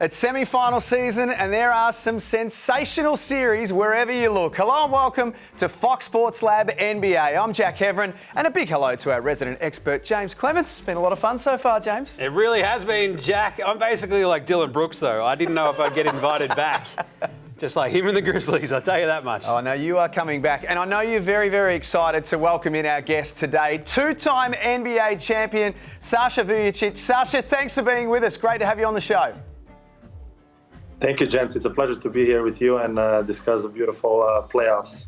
It's semi-final season and there are some sensational series wherever you look. Hello and welcome to Fox Sports Lab NBA. I'm Jack Heverin and a big hello to our resident expert Jaymz Clements. It's been a lot of fun so far, James. It really has been, Jack. I'm basically like Dylan Brooks though. I didn't know if I'd get invited back. Just like him and the Grizzlies, I'll tell you that much. Oh, no, you are coming back. And I know you're very, very excited to welcome in our guest today, two-time NBA champion, Sasha Vujacic. Sasha, thanks for being with us. Great to have you on the show. Thank you, James. It's a pleasure to be here with you and discuss the beautiful playoffs.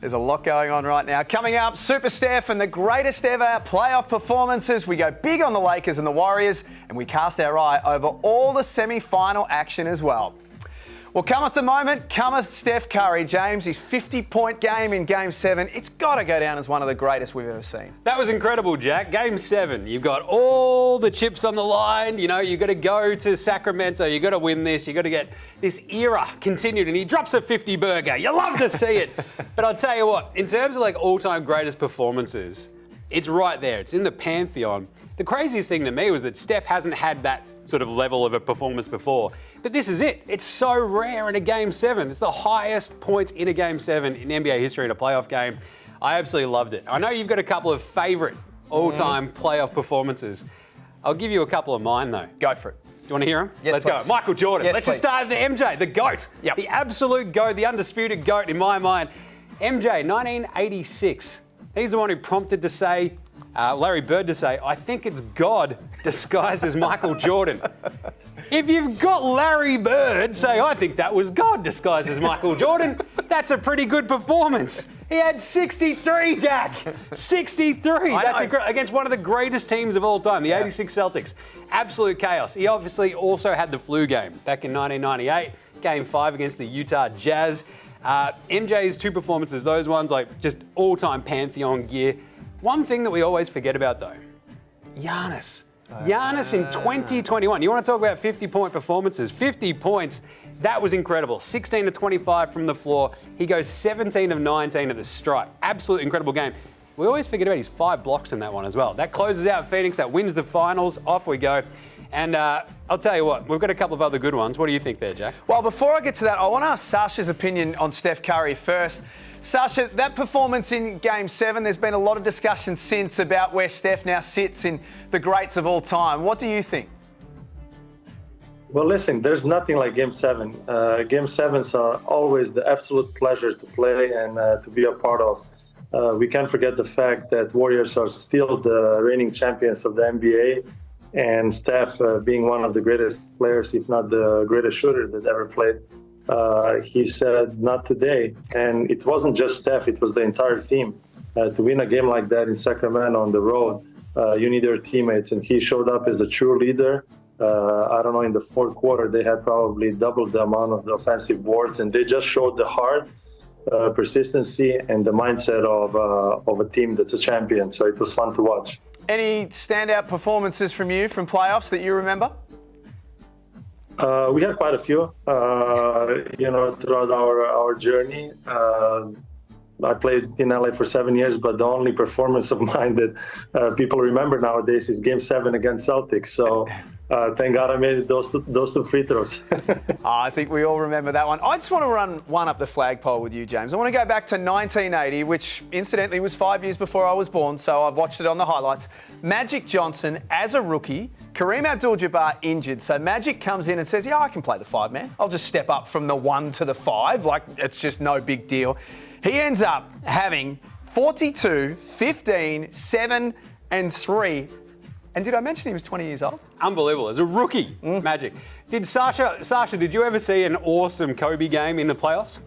There's a lot going on right now. Coming up, Super Steph and the greatest ever playoff performances. We go big on the Lakers and the Warriors, and we cast our eye over all the semi-final action as well. Well, cometh the moment, cometh Steph Curry, James. His 50-point game in Game 7. It's got to go down as one of the greatest we've ever seen. That was incredible, Jack. Game 7. You've got all the chips on the line. You know, you've got to go to Sacramento. You've got to win this. You've got to get this era continued. And he drops a 50 burger. You love to see it. But I'll tell you what, in terms of like all-time greatest performances, it's right there. It's in the pantheon. The craziest thing to me was that Steph hasn't had that sort of level of a performance before. But this is it. It's so rare in a Game 7. It's the highest points in a Game 7 in NBA history in a playoff game. I absolutely loved it. I know you've got a couple of favourite all-time playoff performances. I'll give you a couple of mine, though. Go for it. Do you want to hear them? Yes, Let's please. go. Michael Jordan. Yes, Let's please. just start at the MJ, the GOAT. Yep. The absolute GOAT, the undisputed GOAT in my mind. MJ, 1986. He's the one who prompted to say, Larry Bird to say, I think it's God disguised as Michael Jordan. If you've got Larry Bird say, I think that was God disguised as Michael Jordan, that's a pretty good performance. He had 63, Jack. 63. That's against one of the greatest teams of all time, the 86 Celtics. Absolute chaos. He obviously also had the flu game back in 1998, Game 5 against the Utah Jazz. MJ's two performances, those ones like just all-time pantheon gear. One thing that we always forget about, though, Giannis. Giannis in 2021. You want to talk about 50-point performances? 50 points. That was incredible. 16 to 25 from the floor. He goes 17 of 19 at the stripe. Absolute incredible game. We always forget about his 5 blocks in that one as well. That closes out Phoenix. That wins the finals. Off we go. And I'll tell you what, we've got a couple of other good ones. What do you think there, Jack? Well, before I get to that, I want to ask Sasha's opinion on Steph Curry first. Sasha, that performance in Game 7, there's been a lot of discussion since about where Steph now sits in the greats of all time. What do you think? Well, listen, there's nothing like Game 7. Game 7s are always the absolute pleasure to play and to be a part of. We can't forget the fact that Warriors are still the reigning champions of the NBA, and Steph being one of the greatest players, if not the greatest shooter that ever played. He said, not today. And it wasn't just Steph, it was the entire team. To win a game like that in Sacramento on the road, you need your teammates. And he showed up as a true leader. I don't know, in the fourth quarter, they had probably doubled the amount of the offensive boards. And they just showed the heart, persistency, and the mindset of a team that's a champion. So it was fun to watch. Any standout performances from you from playoffs that you remember? We had quite a few, throughout our journey. I played in LA for 7 years, but the only performance of mine that people remember nowadays is Game 7 against Celtics. So thank God I made it those two free throws. I think we all remember that one. I just want to run one up the flagpole with you, James. I want to go back to 1980, which incidentally was 5 years before I was born, so I've watched it on the highlights. Magic Johnson as a rookie, Kareem Abdul-Jabbar injured. So Magic comes in and says, yeah, I can play the 5, man. I'll just step up from the 1 to the 5. Like, it's just no big deal. He ends up having 42, 15, 7, and 3. And did I mention he was 20 years old? Unbelievable. As a rookie, Magic. Did Sasha, did you ever see an awesome Kobe game in the playoffs?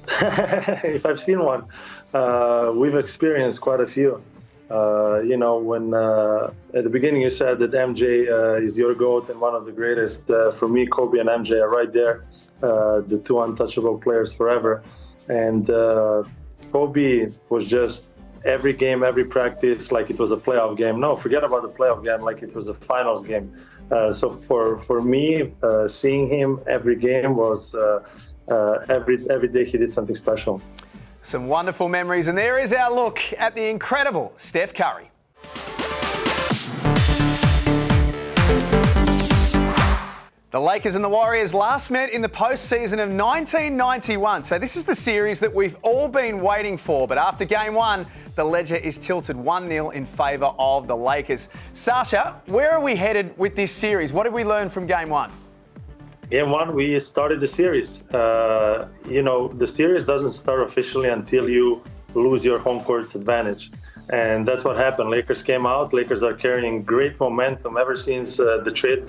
If I've seen one, we've experienced quite a few. When at the beginning you said that MJ is your GOAT and one of the greatest. For me, Kobe and MJ are right there, the two untouchable players forever. And Kobe was just every game, every practice, like it was a playoff game. No, forget about the playoff game, like it was a finals game. So for me, seeing him every game was every day he did something special. Some wonderful memories, and there is our look at the incredible Steph Curry. The Lakers and the Warriors last met in the postseason of 1991. So this is the series that we've all been waiting for. But after game one, the ledger is tilted 1-0 in favour of the Lakers. Sasha, where are we headed with this series? What did we learn from game one? Game one, we started the series. The series doesn't start officially until you lose your home court advantage. And that's what happened. Lakers came out. Lakers are carrying great momentum ever since the trade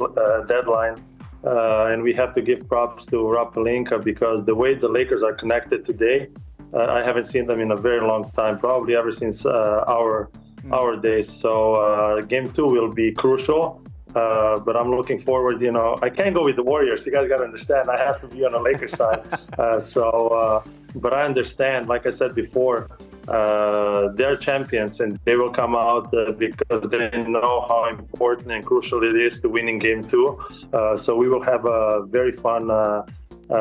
deadline. And we have to give props to Rob Pelinka because the way the Lakers are connected today, I haven't seen them in a very long time, probably ever since our days. So game two will be crucial, but I'm looking forward. I can't go with the Warriors. You guys got to understand, I have to be on the Lakers side. But I understand, like I said before, they're champions and they will come out because they know how important and crucial it is to winning game two. So we will have a very fun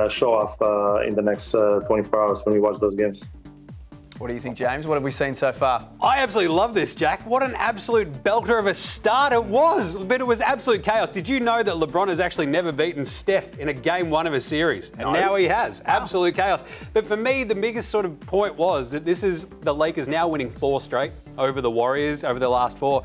show off in the next 24 hours when we watch those games. What do you think, James? What have we seen so far? I absolutely love this, Jack. What an absolute belter of a start it was. But it was absolute chaos. Did you know that LeBron has actually never beaten Steph in a game one of a series? And now he has. Wow. Absolute chaos. But for me, the biggest sort of point was that this is the Lakers now winning 4 straight over the Warriors over the last 4.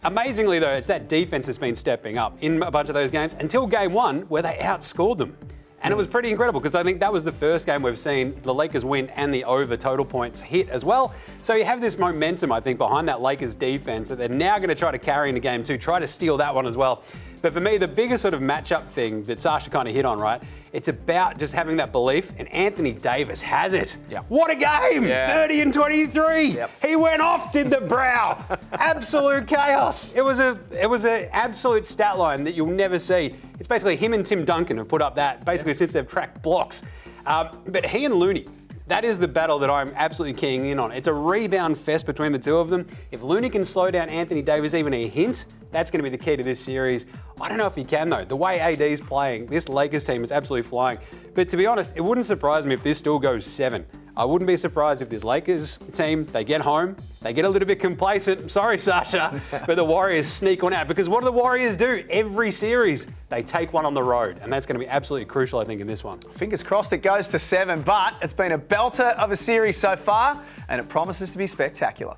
Amazingly, though, it's that defense that's been stepping up in a bunch of those games until game one where they outscored them. And it was pretty incredible because I think that was the first game we've seen the Lakers win and the over total points hit as well. So you have this momentum, I think, behind that Lakers defense that they're now going to try to carry into game two, try to steal that one as well. But for me, the biggest sort of matchup thing that Sasha kind of hit on, right? It's about just having that belief, and Anthony Davis has it. Yep. What a game! Yeah. 30 and 23. Yep. He went off, did the brow. Absolute chaos. It was an absolute stat line that you'll never see. It's basically him and Tim Duncan have put up that basically since they've tracked blocks. But he and Looney, that is the battle that I'm absolutely keying in on. It's a rebound fest between the two of them. If Looney can slow down Anthony Davis even a hint, that's going to be the key to this series. I don't know if he can, though. The way AD's playing, this Lakers team is absolutely flying. But to be honest, it wouldn't surprise me if this still goes 7. I wouldn't be surprised if this Lakers team, they get home, they get a little bit complacent. Sorry, Sasha, but the Warriors sneak one out. Because what do the Warriors do? Every series, they take one on the road. And that's going to be absolutely crucial, I think, in this one. Fingers crossed it goes to 7, but it's been a belter of a series so far, and it promises to be spectacular.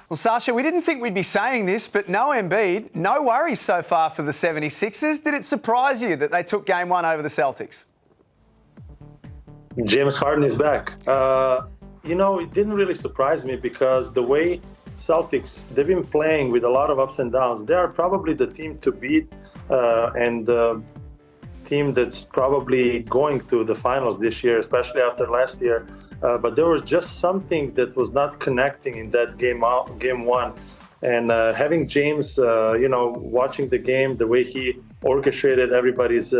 Well, Sasha, we didn't think we'd be saying this, but no Embiid, no worries so far for the 76ers. Did it surprise you that they took game one over the Celtics? James Harden is back. It didn't really surprise me because the way Celtics, they've been playing with a lot of ups and downs. They are probably the team to beat and the team that's probably going to the finals this year, especially after last year. But there was just something that was not connecting in that game one. And having James, watching the game, the way he orchestrated everybody's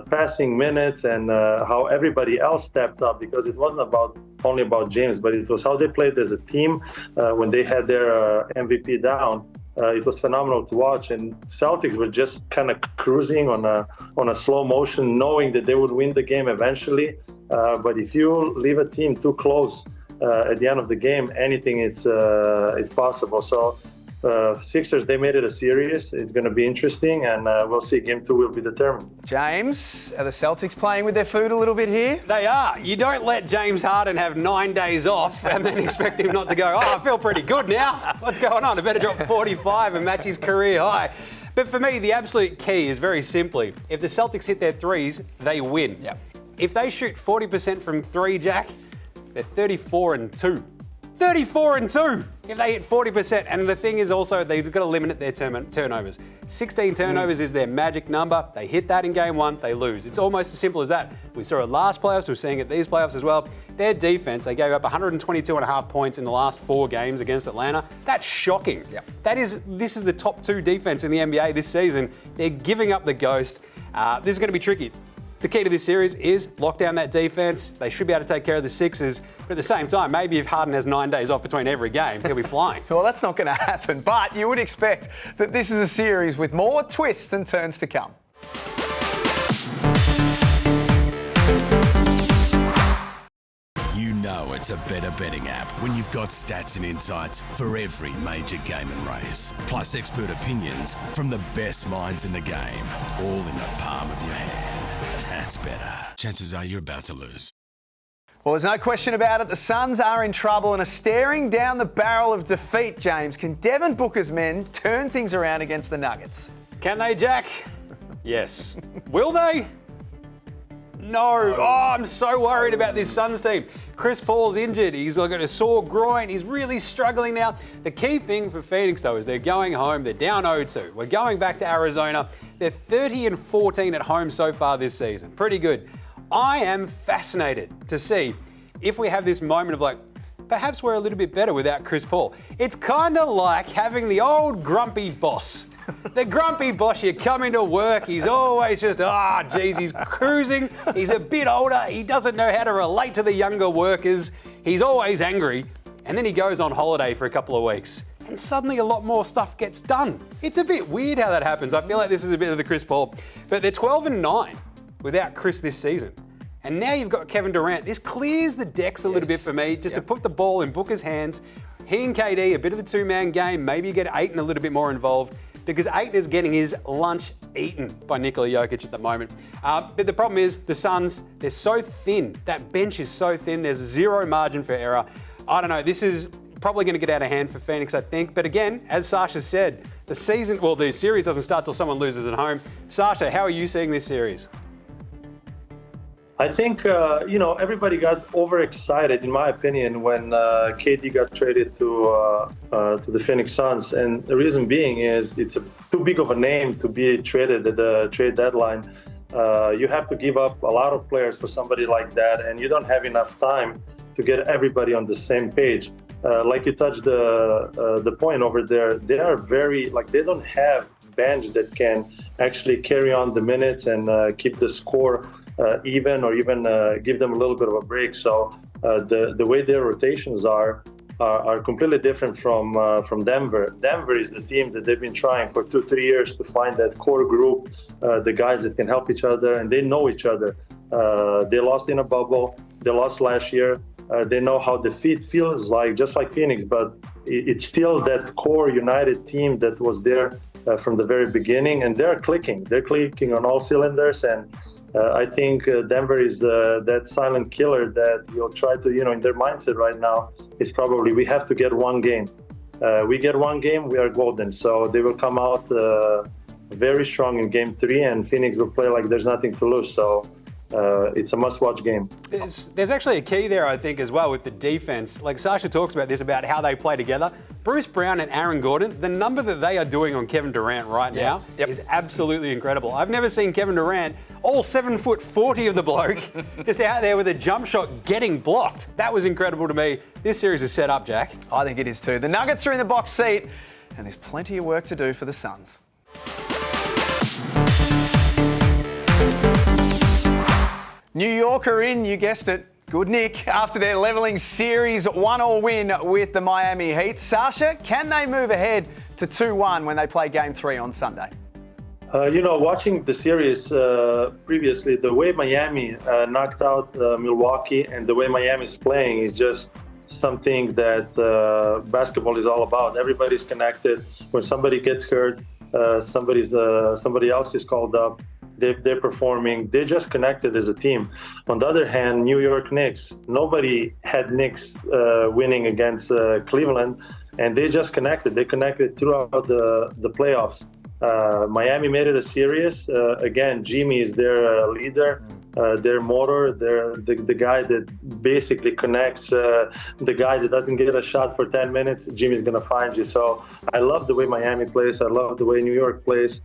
passing minutes and how everybody else stepped up, because it wasn't only about James, but it was how they played as a team when they had their MVP down. It was phenomenal to watch, and Celtics were just kind of cruising on a slow motion, knowing that they would win the game eventually. But if you leave a team too close at the end of the game, anything it's possible. So Sixers, they made it a series. It's going to be interesting, and we'll see. Game 2 will be determined. James, are the Celtics playing with their food a little bit here? They are. You don't let James Harden have 9 days off and then expect him not to go, I feel pretty good now. What's going on? I better drop 45 and match his career high. But for me, the absolute key is very simply, if the Celtics hit their threes, they win. Yep. If they shoot 40% from 3, Jack, they're 34-2. 34-2 if they hit 40%. And the thing is also, they've got to limit their turnovers. 16 turnovers is their magic number. They hit that in game one, they lose. It's almost as simple as that. We saw it last playoffs, we're seeing it these playoffs as well. Their defense, they gave up 122.5 points in the last 4 games against Atlanta. That's shocking. Yep. This is the top 2 defense in the NBA this season. They're giving up the ghost. This is going to be tricky. The key to this series is lock down that defense. They should be able to take care of the Sixers. But at the same time, maybe if Harden has 9 days off between every game, he'll be flying. Well, that's not going to happen. But you would expect that this is a series with more twists and turns to come. You know it's a better betting app when you've got stats and insights for every major game and race. Plus expert opinions from the best minds in the game, all in the palm of your hand. That's better. Chances are you're about to lose. Well, there's no question about it. The Suns are in trouble and are staring down the barrel of defeat, James. Can Devin Booker's men turn things around against the Nuggets? Can they, Jack? Yes. Will they? No. Oh, I'm so worried about this Suns team. Chris Paul's injured. He's got a sore groin. He's really struggling now. The key thing for Phoenix, though, is they're going home. They're down 0-2. We're going back to Arizona. They're 30-14 at home so far this season. Pretty good. I am fascinated to see if we have this moment of like, perhaps we're a little bit better without Chris Paul. It's kind of like having the old grumpy boss. The grumpy boss, you come into work, he's always just, geez, he's cruising, he's a bit older, he doesn't know how to relate to the younger workers, he's always angry, and then he goes on holiday for a couple of weeks, and suddenly a lot more stuff gets done. It's a bit weird how that happens. I feel like this is a bit of the Chris Paul, but they're 12-9 without Chris this season. And now you've got Kevin Durant. This clears the decks a little bit for me, just to put the ball in Booker's hands. He and KD, a bit of a two-man game. Maybe you get Ayton a little bit more involved, because Ayton is getting his lunch eaten by Nikola Jokic at the moment. But the problem is the Suns, they're so thin. That bench is so thin. There's zero margin for error. I don't know. This is probably going to get out of hand for Phoenix, I think. But again, as Sasha said, the series doesn't start till someone loses at home. Sasha, how are you seeing this series? I think, everybody got overexcited, in my opinion, when KD got traded to the Phoenix Suns. And the reason being is it's too big of a name to be traded at the trade deadline. You have to give up a lot of players for somebody like that, and you don't have enough time to get everybody on the same page. Like you touched the point over there, they are they don't have bench that can actually carry on the minutes and keep the score even, or even give them a little bit of a break. So the way their rotations are completely different from Denver. Denver is the team that they've been trying for 2-3 years to find that core group, the guys that can help each other, and they know each other. They lost in a bubble. They lost last year. They know how defeat feels like, just like Phoenix, but it's still that core united team that was there from the very beginning, and they're clicking. They're clicking on all cylinders, and I think Denver is that silent killer that you'll try to, in their mindset right now is probably we have to get one game. We get one game, we are golden. So they will come out very strong in game 3, and Phoenix will play like there's nothing to lose. So it's a must-watch game. There's actually a key there, I think, as well with the defense. Like Sasha talks about this, about how they play together. Bruce Brown and Aaron Gordon, the number that they are doing on Kevin Durant right now is absolutely incredible. I've never seen Kevin Durant, all 7'40" of the bloke, just out there with a jump shot getting blocked. That was incredible to me. This series is set up, Jack. I think it is too. The Nuggets are in the box seat, and there's plenty of work to do for the Suns. New York are in, you guessed it. Good Nick, after their levelling series 1-1 win with the Miami Heat. Sasha, can they move ahead to 2-1 when they play Game 3 on Sunday? Watching the series previously, the way Miami knocked out Milwaukee and the way Miami's playing is just something that basketball is all about. Everybody's connected. When somebody gets hurt, somebody else is called up. They're performing. They're just connected as a team. On the other hand, New York Knicks, nobody had Knicks winning against Cleveland, and they just connected. They connected throughout the playoffs. Miami made it a series. Again, Jimmy is their leader, their motor, the guy that basically connects, the guy that doesn't get a shot for 10 minutes, Jimmy's going to find you. So I love the way Miami plays. I love the way New York plays.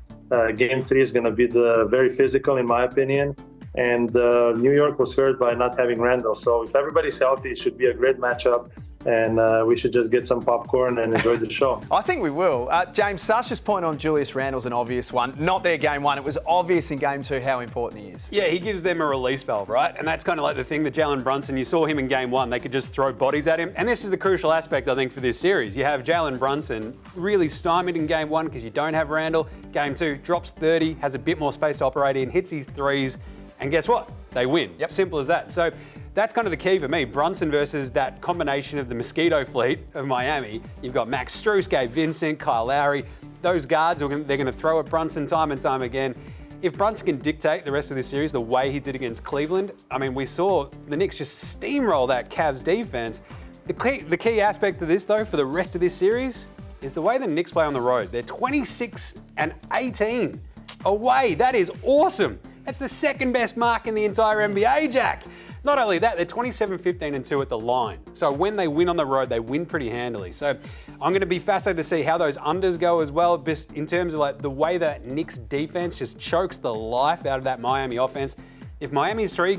Game 3 is going to be very physical, in my opinion. And New York was hurt by not having Randall. So if everybody's healthy, it should be a great matchup. And we should just get some popcorn and enjoy the show. I think we will. James, Sasha's point on Julius Randle's an obvious one. Not their Game 1. It was obvious in Game 2 how important he is. Yeah, he gives them a release valve, right? And that's kind of like the thing that Jalen Brunson, you saw him in Game 1. They could just throw bodies at him. And this is the crucial aspect, I think, for this series. You have Jalen Brunson really stymied in Game 1 because you don't have Randle. Game 2, drops 30, has a bit more space to operate in, hits his threes. And guess what? They win. Simple as that. So that's kind of the key for me. Brunson versus that combination of the mosquito fleet of Miami. You've got Max Strus, Gabe Vincent, Kyle Lowry. Those guards, they're going to throw at Brunson time and time again. If Brunson can dictate the rest of this series the way he did against Cleveland, I mean, we saw the Knicks just steamroll that Cavs defense. The key aspect of this, though, for the rest of this series is the way the Knicks play on the road. They're 26-18 away. That is awesome. That's the second best mark in the entire NBA, Jack. Not only that, they're 27-15-2 at the line. So when they win on the road, they win pretty handily. So I'm going to be fascinated to see how those unders go as well, just in terms of like the way that Knicks defense just chokes the life out of that Miami offense. If Miami's three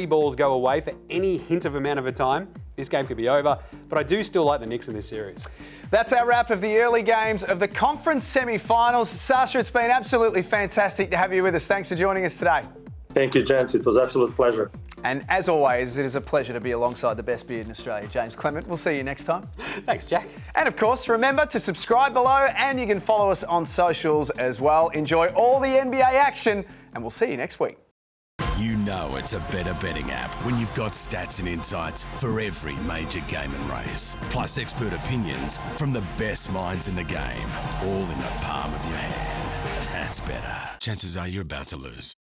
balls go away for any hint of amount of a time, this game could be over. But I do still like the Knicks in this series. That's our wrap of the early games of the conference semi-finals. Sasha, it's been absolutely fantastic to have you with us. Thanks for joining us today. Thank you, gents. It was an absolute pleasure. And as always, it is a pleasure to be alongside the best beard in Australia, Jaymz Clements. We'll see you next time. Thanks, Jack. And of course, remember to subscribe below and you can follow us on socials as well. Enjoy all the NBA action and we'll see you next week. You know it's a better betting app when you've got stats and insights for every major game and race. Plus expert opinions from the best minds in the game, all in the palm of your hand. That's better. Chances are you're about to lose.